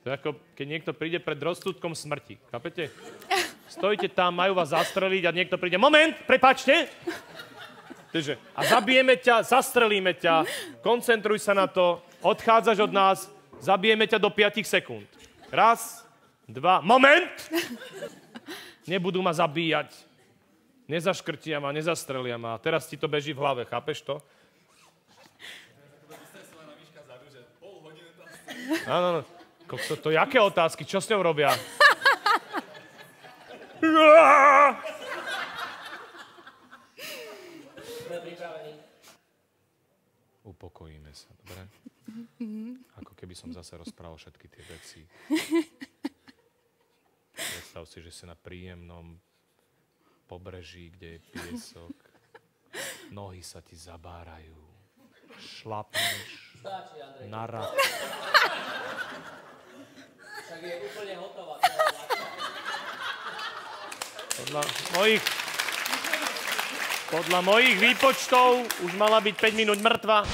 To je ako, keď niekto príde pred rozsudkom smrti. Chápete? Stojíte tam, majú vás zastreliť a niekto príde. Moment, prepáčte. A zabijeme ťa, zastrelíme ťa, koncentruj sa na to, odchádzaš od nás, zabijeme ťa do 5 sekúnd. Raz, dva, moment! Nebudú ma zabíjať. Nezaškrtia ma, nezastrelia ma. Teraz ti to beží v hlave, chápeš to? Áno, to jaké otázky? Čo s ňou robia? Upokojíme sa, dobre? Ako keby som zase rozprával všetky tie veci. Predstav si, že si na príjemnom pobreží, kde je piesok. Nohy sa ti zabárajú. Šlapneš na rak. Tak je úplne hotová. Podľa mojich výpočtov už mala byť 5 minút mŕtva.